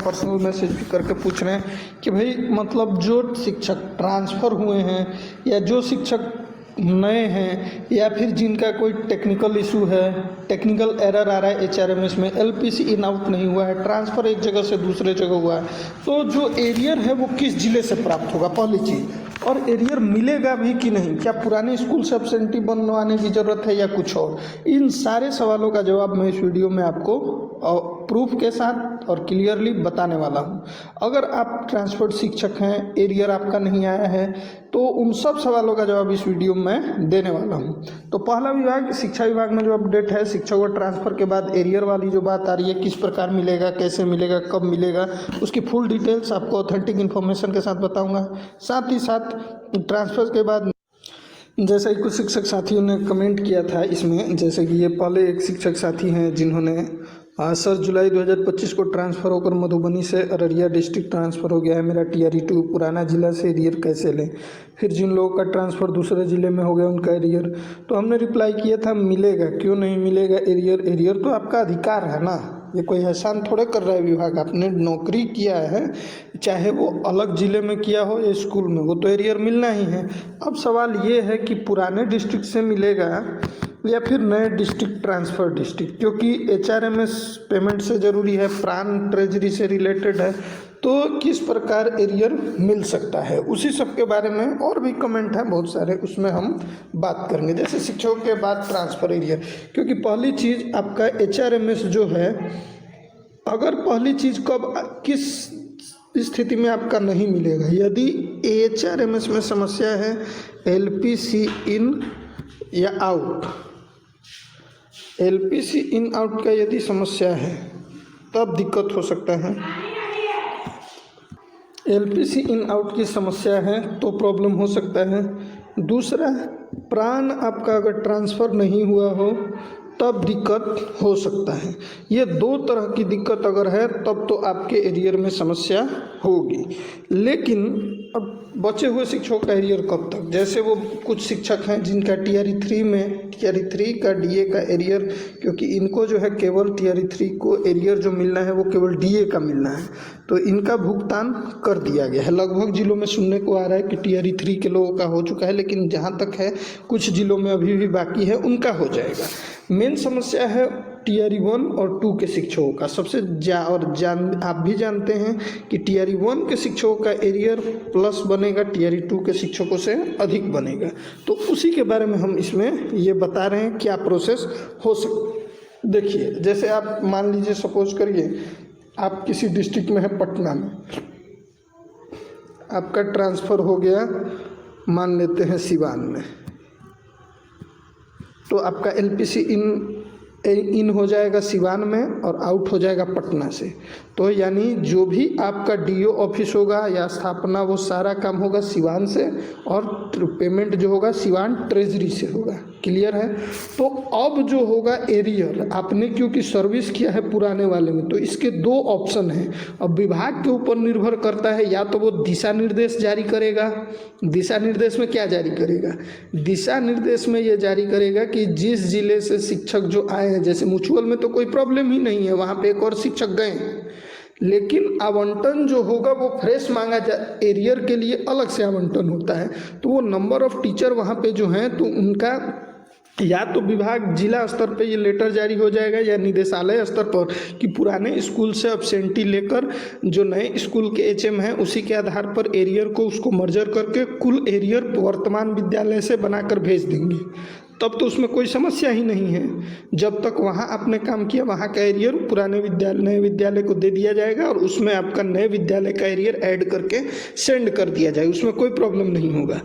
Personal message भी करके पूछ रहे हैं कि भाई मतलब जो शिक्षक ट्रांसफ़र हुए हैं या जो शिक्षक नए हैं या फिर जिनका कोई टेक्निकल इशू है, टेक्निकल एरर आ रहा है एचआरएमएस में, एलपीसी इन आउट नहीं हुआ है, ट्रांसफ़र एक जगह से दूसरे जगह हुआ है, तो जो एरियर है वो किस ज़िले से प्राप्त होगा पहली चीज़, और एरियर मिलेगा भी कि नहीं, क्या पुराने स्कूल से एब्सेंटी बनवाने की ज़रूरत है या कुछ और। इन सारे सवालों का जवाब मैं इस वीडियो में आपको प्रूफ के साथ और क्लियरली बताने वाला हूँ। अगर आप ट्रांसफर्ड शिक्षक हैं, एरियर आपका नहीं आया है, तो उन सब सवालों का जवाब इस वीडियो में देने वाला हूँ। तो पहला विभाग, शिक्षा विभाग में जो अपडेट है, शिक्षक को ट्रांसफ़र के बाद एरियर वाली जो बात आ रही है, किस प्रकार मिलेगा, कैसे मिलेगा, कब मिलेगा, उसकी फुल डिटेल्स आपको ऑथेंटिक इन्फॉर्मेशन के साथ बताऊँगा। साथ ही साथ ट्रांसफ़र के बाद जैसे कुछ शिक्षक साथियों ने कमेंट किया था इसमें, जैसे कि ये पहले एक शिक्षक साथी हैं जिन्होंने सर जुलाई 2025 को ट्रांसफ़र होकर मधुबनी से अररिया डिस्ट्रिक्ट ट्रांसफ़र हो गया है, मेरा टीआरई 2 पुराना ज़िला से एरियर कैसे लें। फिर जिन लोगों का ट्रांसफ़र दूसरे ज़िले में हो गया उनका एरियर, तो हमने रिप्लाई किया था मिलेगा, क्यों नहीं मिलेगा एरियर। एरियर तो आपका अधिकार है ना, ये कोई एहसान थोड़े कर रहा है विभाग, आपने नौकरी किया है, चाहे वो अलग ज़िले में किया हो या स्कूल में, वो तो एरियर मिलना ही है। अब सवाल ये है कि पुराने डिस्ट्रिक्ट से मिलेगा या फिर नए डिस्ट्रिक्ट ट्रांसफ़र डिस्ट्रिक्ट, क्योंकि एचआरएमएस पेमेंट से ज़रूरी है, प्राण ट्रेजरी से रिलेटेड है, तो किस प्रकार एरियर मिल सकता है, उसी सब के बारे में और भी कमेंट हैं बहुत सारे, उसमें हम बात करेंगे। जैसे शिक्षकों के बाद ट्रांसफ़र एरियर, क्योंकि पहली चीज़ आपका एचआरएमएस जो है, अगर पहली चीज़ कब किस स्थिति में आपका नहीं मिलेगा, यदि एचआरएमएस में समस्या है, एलपीसी इन या आउट, एलपीसी इन आउट का यदि समस्या है तब दिक्कत हो सकता है। एलपीसी इन आउट की समस्या है तो प्रॉब्लम हो सकता है। दूसरा, प्राण आपका अगर ट्रांसफ़र नहीं हुआ हो तब दिक्कत हो सकता है। ये दो तरह की दिक्कत अगर है तब तो आपके एरियर में समस्या होगी। लेकिन अब बचे हुए शिक्षकों का एरियर कब तक, जैसे वो कुछ शिक्षक हैं जिनका टीआरई 3 में, टीआरई 3 का डीए का एरियर, क्योंकि इनको जो है केवल टीआरई 3 को एरियर जो मिलना है वो केवल डीए का मिलना है, तो इनका भुगतान कर दिया गया है। लगभग जिलों में सुनने को आ रहा है कि टीआरई 3 के लोगों का हो चुका है, लेकिन जहाँ तक है कुछ जिलों में अभी भी बाकी है, उनका हो जाएगा। मेन समस्या है टीआरई 1 और 2 के शिक्षकों का। सबसे आप भी जानते हैं कि टीआरई 1 के शिक्षकों का एरियर प्लस बनेगा, टीआरई 2 के शिक्षकों से अधिक बनेगा। तो उसी के बारे में हम इसमें ये बता रहे हैं क्या प्रोसेस हो सकती। देखिए, जैसे आप मान लीजिए, सपोज करिए आप किसी डिस्ट्रिक्ट में है, पटना में, आपका ट्रांसफ़र हो गया मान लेते हैं सिवान में, तो आपका एलपीसी इन हो जाएगा सिवान में और आउट हो जाएगा पटना से। तो यानी जो भी आपका डीओ ऑफिस होगा या स्थापना, वो सारा काम होगा सिवान से, और पेमेंट जो होगा सिवान ट्रेजरी से होगा। क्लियर है। तो अब जो होगा एरियर, आपने क्योंकि सर्विस किया है पुराने वाले में, तो इसके दो ऑप्शन हैं। अब विभाग के ऊपर निर्भर करता है, या तो वो दिशा निर्देश जारी करेगा। दिशा निर्देश में क्या जारी करेगा? दिशा निर्देश में ये जारी करेगा कि जिस जिले से शिक्षक जो आए हैं, जैसे म्यूचुअल में तो कोई प्रॉब्लम ही नहीं है, वहाँ पे एक और शिक्षक गए, लेकिन आवंटन जो होगा वो फ्रेश मांगा एरियर के लिए अलग से आवंटन होता है। तो वो नंबर ऑफ टीचर वहाँ पे जो हैं, तो उनका या तो विभाग जिला स्तर पे ये लेटर जारी हो जाएगा या निदेशालय स्तर पर कि पुराने स्कूल से एब्सेंटी लेकर जो नए स्कूल के एचएम हैं उसी के आधार पर एरियर को उसको मर्जर करके कुल एरियर वर्तमान विद्यालय से बनाकर भेज देंगे। तब तो उसमें कोई समस्या ही नहीं है। जब तक वहाँ आपने काम किया वहाँ का एरियर पुराने विद्यालय नए विद्यालय को दे दिया जाएगा और उसमें आपका नए विद्यालय का एरियर ऐड करके सेंड कर दिया जाएगा, उसमें कोई प्रॉब्लम नहीं होगा।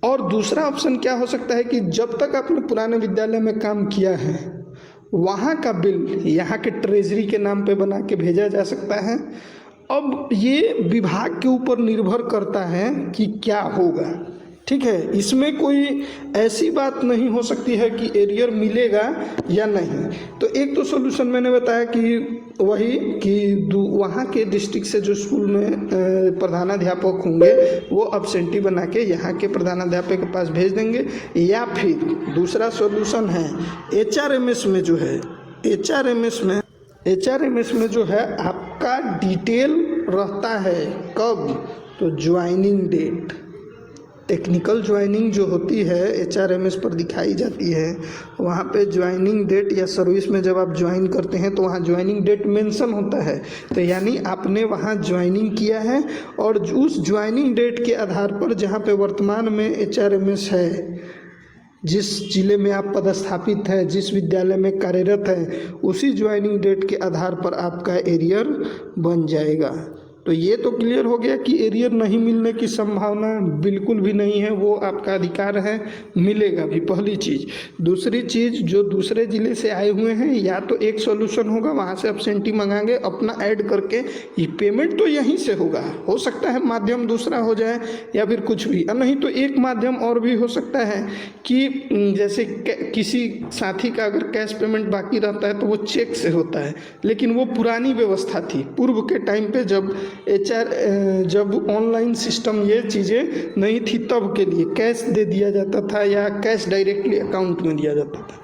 और दूसरा ऑप्शन क्या हो सकता है कि जब तक आपने पुराने विद्यालय में काम किया है वहाँ का बिल यहाँ के ट्रेजरी के नाम पे बना के भेजा जा सकता है। अब ये विभाग के ऊपर निर्भर करता है कि क्या होगा, ठीक है। इसमें कोई ऐसी बात नहीं हो सकती है कि एरियर मिलेगा या नहीं। तो एक तो सॉल्यूशन मैंने बताया कि वही कि वहाँ के डिस्ट्रिक्ट से जो स्कूल में प्रधानाध्यापक होंगे वो एब्सेंटी बना के यहाँ के प्रधानाध्यापक के पास भेज देंगे। या फिर दूसरा सॉल्यूशन है एचआरएमएस में जो है, एचआरएमएस में जो है आपका आपका डिटेल रहता है कब, तो ज्वाइनिंग डेट, टेक्निकल ज्वाइनिंग जो होती है HRMS पर दिखाई जाती है, वहाँ पे ज्वाइनिंग डेट या सर्विस में जब आप ज्वाइन करते हैं तो वहाँ ज्वाइनिंग डेट मेंशन होता है। तो यानी आपने वहाँ ज्वाइनिंग किया है और उस ज्वाइनिंग डेट के आधार पर जहाँ पे वर्तमान में HRMS है, जिस जिले में आप पदस्थापित हैं, जिस विद्यालय में कार्यरत हैं, उसी ज्वाइनिंग डेट के आधार पर आपका एरियर बन जाएगा। तो ये तो क्लियर हो गया कि एरियर नहीं मिलने की संभावना बिल्कुल भी नहीं है, वो आपका अधिकार है, मिलेगा भी, पहली चीज़। दूसरी चीज़, जो दूसरे ज़िले से आए हुए हैं, या तो एक सॉल्यूशन होगा, वहाँ से एब्सेंटी मंगाएंगे अपना ऐड करके, ये पेमेंट तो यहीं से होगा, हो सकता है माध्यम दूसरा हो जाए या फिर कुछ भी, और नहीं तो एक माध्यम और भी हो सकता है कि जैसे किसी साथी का अगर कैश पेमेंट बाकी रहता है तो वो चेक से होता है, लेकिन वो पुरानी व्यवस्था थी पूर्व के टाइम पे, जब ऑनलाइन सिस्टम ये चीज़ें नहीं थी, तब के लिए कैश दे दिया जाता था या कैश डायरेक्टली अकाउंट में दिया जाता था।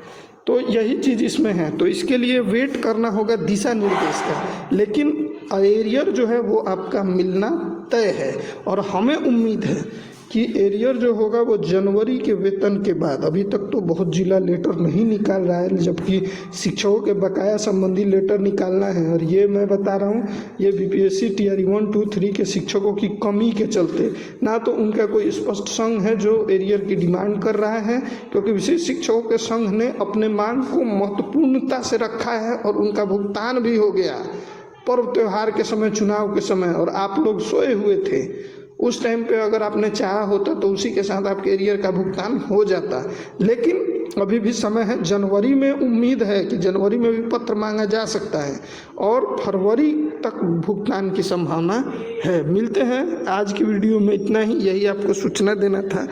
तो यही चीज़ इसमें है, तो इसके लिए वेट करना होगा दिशा निर्देश का, लेकिन एरियर जो है वो आपका मिलना तय है। और हमें उम्मीद है कि एरियर जो होगा वो जनवरी के वेतन के बाद, अभी तक तो बहुत जिला लेटर नहीं निकाल रहा है, जबकि शिक्षकों के बकाया संबंधी लेटर निकालना है। और ये मैं बता रहा हूँ, ये BPSC Tier 1, 2, 3 के शिक्षकों की कमी के चलते, ना तो उनका कोई स्पष्ट संघ है जो एरियर की डिमांड कर रहा है, क्योंकि विशेष शिक्षकों के संघ ने अपने मांग को महत्वपूर्णता से रखा है और उनका भुगतान भी हो गया पर्व त्यौहार के समय, चुनाव के समय, और आप लोग सोए हुए थे। उस टाइम पे अगर आपने चाहा होता तो उसी के साथ आपके एरियर का भुगतान हो जाता, लेकिन अभी भी समय है। जनवरी में उम्मीद है कि जनवरी में भी पत्र मांगा जा सकता है और फरवरी तक भुगतान की संभावना है। मिलते हैं, आज की वीडियो में इतना ही, यही आपको सूचना देना था।